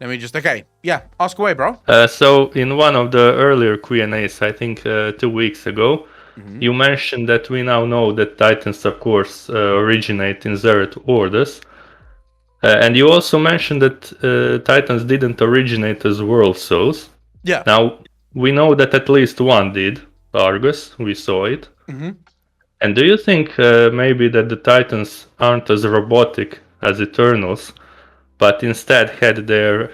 Okay, yeah, ask away, bro. So in one of the earlier Q&As, I think 2 weeks ago, Mm-hmm. you mentioned that we now know that Titans, of course, originate in Zereth Mortis. And you also mentioned that Titans didn't originate as world souls. Yeah. Now, we know that at least one did, Argus, we saw it. Mm-hmm. And do you think maybe that the Titans aren't as robotic as Eternals, but instead had their,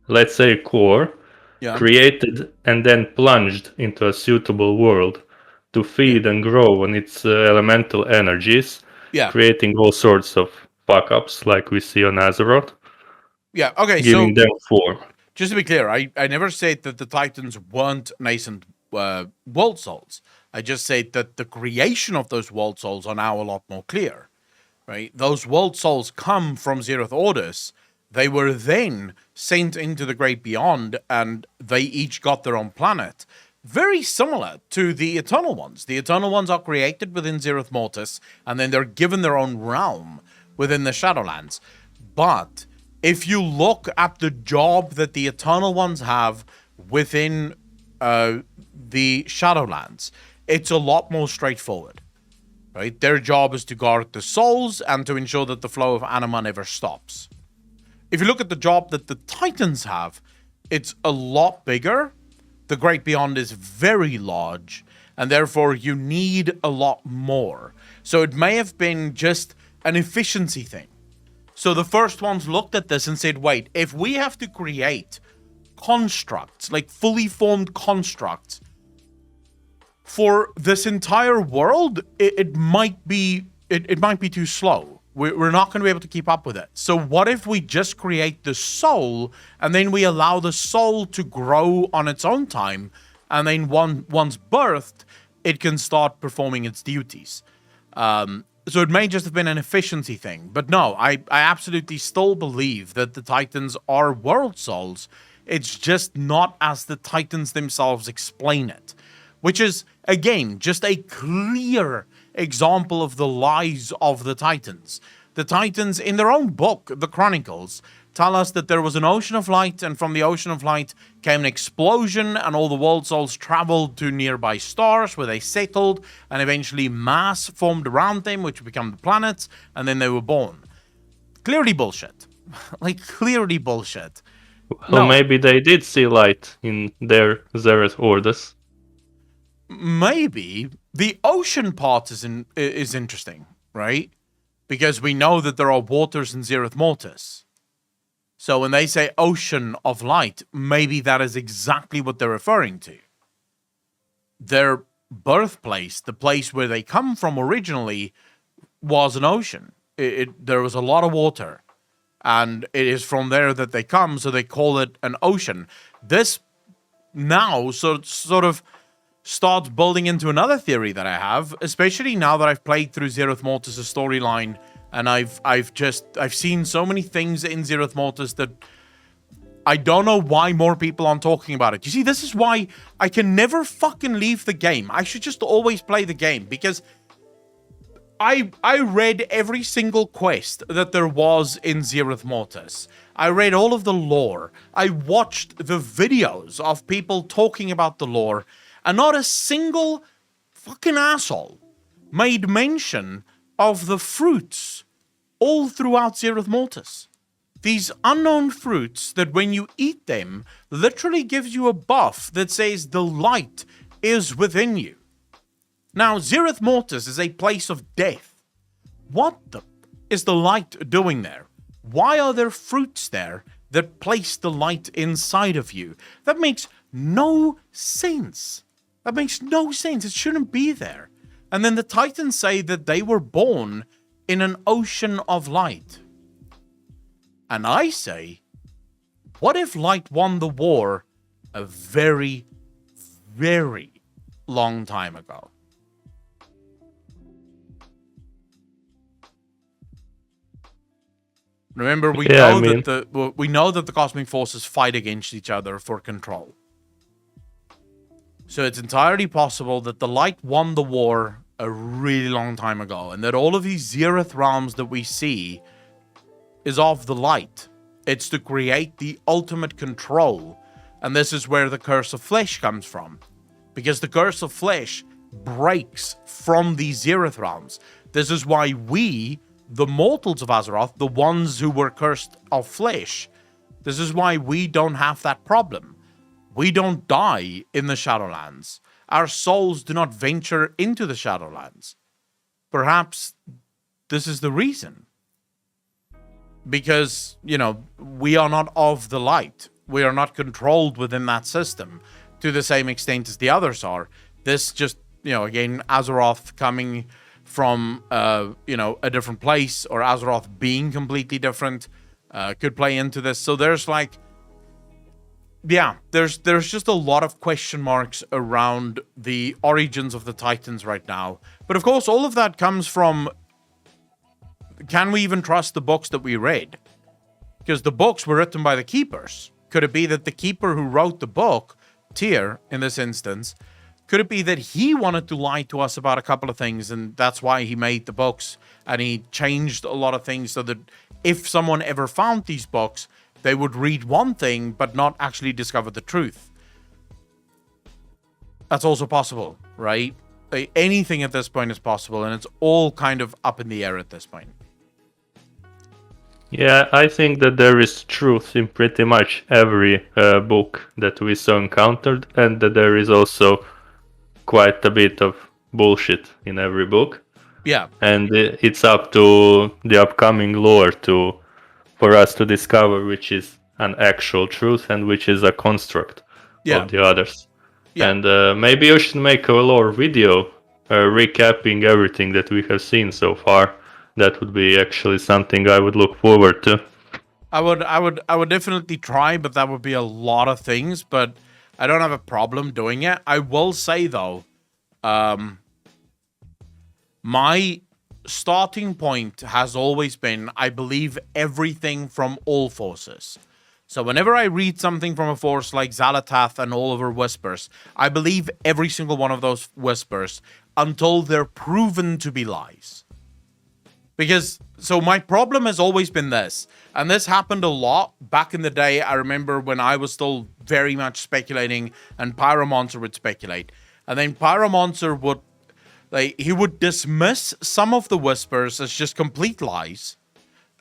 let's say, core Yeah. created and then plunged into a suitable world to Yeah. feed and grow on its elemental energies, Yeah. creating all sorts of fuck ups like we see on Azeroth, Yeah. Okay, giving so them form? just to be clear, I never said that the Titans weren't nascent world souls. I just said that the creation of those world souls are now a lot more clear, right? Those world souls come from Zereth Orders. They were then sent into the Great Beyond, and they each got their own planet. Very similar to the Eternal Ones. The Eternal Ones are created within Zereth Mortis, and then they're given their own realm within the Shadowlands. But if you look at the job that the Eternal Ones have within the Shadowlands, it's a lot more straightforward. Right? Their job is to guard the souls and to ensure that the flow of anima never stops. If you look at the job that the Titans have, it's a lot bigger. The Great Beyond is very large, and therefore you need a lot more. So it may have been just an efficiency thing. So the first ones looked at this and said, wait, if we have to create constructs, like fully formed constructs, for this entire world, it might be too slow. We're not going to be able to keep up with it. So what if we just create the soul, and then we allow the soul to grow on its own time, and then once birthed, it can start performing its duties. So it may just have been an efficiency thing. But no, I absolutely still believe that the Titans are world souls. It's just not as the Titans themselves explain it. Which is, again, just a clear example of the lies of the Titans. The Titans, in their own book, The Chronicles, tell us that there was an ocean of light, and from the ocean of light came an explosion, and all the world souls traveled to nearby stars where they settled, and eventually mass formed around them, which became the planets, and then they were born. Clearly bullshit. Like, clearly bullshit. Well, No. maybe they did see light in their Zereth Orders. Maybe the ocean part is interesting, right? Because we know that there are waters in Zereth Mortis. So when they say ocean of light, maybe that is exactly what they're referring to. Their birthplace, the place where they come from originally, was an ocean. There was a lot of water, and it is from there that they come, so they call it an ocean. This now sort of starts building into another theory that I have, especially now that I've played through Zereth Mortis' storyline, and I've seen so many things in Zereth Mortis that I don't know why more people aren't talking about it. You see, this is why I can never fucking leave the game. I should just always play the game, because I read every single quest that there was in Zereth Mortis. I read all of the lore. I watched the videos of people talking about the lore, and not a single fucking asshole made mention of the fruits all throughout Zereth Mortis. These unknown fruits that when you eat them, literally gives you a buff that says the light is within you. Now, Zereth Mortis is a place of death. What the is the light doing there? Why are there fruits there that place the light inside of you? That makes no sense. That makes no sense. It shouldn't be there. And then the Titans say that they were born in an ocean of light. And I say, what if light won the war a very, very long time ago? Remember, we know that the cosmic forces fight against each other for control. So it's entirely possible that the light won the war a really long time ago, and that all of these Zereth realms that we see is of the light. It's to create the ultimate control. And this is where the curse of flesh comes from. Because the curse of flesh breaks from the Zereth realms. This is why we, the mortals of Azeroth, the ones who were cursed of flesh, this is why we don't have that problem. We don't die in the Shadowlands. Our souls do not venture into the Shadowlands. Perhaps this is the reason. Because, we are not of the light. We are not controlled within that system to the same extent as the others are. This just, again, Azeroth coming from, a different place, or Azeroth being completely different, could play into this. So there's there's just a lot of question marks around the origins of the Titans right now. But of course, all of that comes from, can we even trust the books that we read? Because the books were written by the keepers. Could it be that the keeper who wrote the book, Tyr in this instance, could it be that he wanted to lie to us about a couple of things, and that's why he made the books, and he changed a lot of things so that if someone ever found these books, they would read one thing but not actually discover the truth? That's also possible, right? Anything at this point is possible, and it's all kind of up in the air at this point. Yeah, I think that there is truth in pretty much every book that we so encountered, and that there is also quite a bit of bullshit in every book. Yeah. And it's up to the upcoming lore for us to discover which is an actual truth and which is a construct of the others. Yeah. And maybe you should make a lore video recapping everything that we have seen so far. That would be actually something I would look forward to. I would definitely try, but that would be a lot of things, but I don't have a problem doing it. I will say though, my starting point has always been, I believe everything from all forces. So whenever I read something from a force like Xalatath and all of her whispers, I believe every single one of those whispers until they're proven to be lies. Because, so my problem has always been this, and this happened a lot back in the day. I remember when I was still very much speculating, and Pyromancer would speculate. And then Pyromancer would, he would dismiss some of the whispers as just complete lies.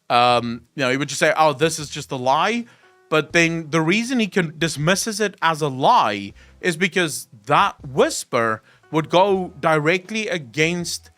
He would just say, oh, this is just a lie. But then the reason he dismisses it as a lie is because that whisper would go directly against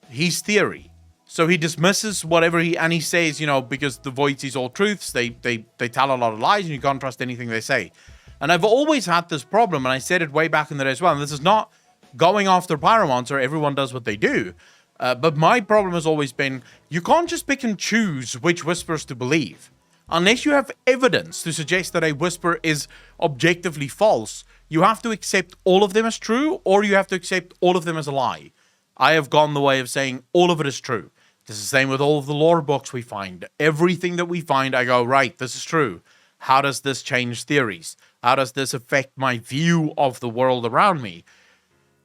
his theory. So he dismisses whatever he says, because the Void sees all truths, they tell a lot of lies, and you can't trust anything they say. And I've always had this problem, and I said it way back in the day as well, and this is not going after Pyromancer, everyone does what they do. But my problem has always been, you can't just pick and choose which whispers to believe. Unless you have evidence to suggest that a whisper is objectively false, you have to accept all of them as true, or you have to accept all of them as a lie. I have gone the way of saying all of it is true. This is the same with all of the lore books we find. Everything that we find, I go, right, this is true. How does this change theories? How does this affect my view of the world around me?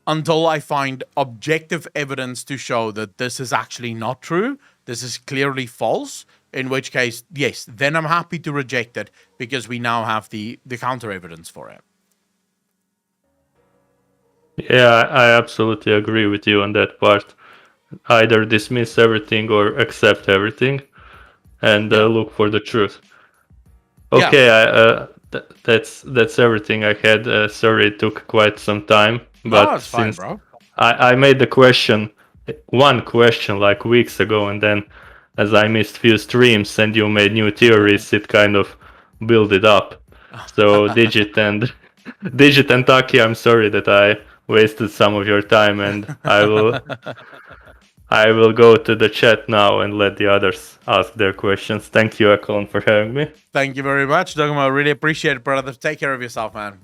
Until I find objective evidence to show that this is actually not true, this is clearly false, in which case, yes, then I'm happy to reject it because we now have the counter evidence for it. Yeah, I absolutely agree with you on that part. Either dismiss everything or accept everything, and look for the truth. Okay, that's everything I had. Sorry, it took quite some time, but it's fine, bro. I made one question like weeks ago, and then as I missed few streams and you made new theories, it kind of built it up. So Digit and Taki, I'm sorry that I wasted some of your time, and I will go to the chat now and let the others ask their questions. Thank you, Eklon, for having me. Thank you very much, Dogma. I really appreciate it, brother. Take care of yourself, man.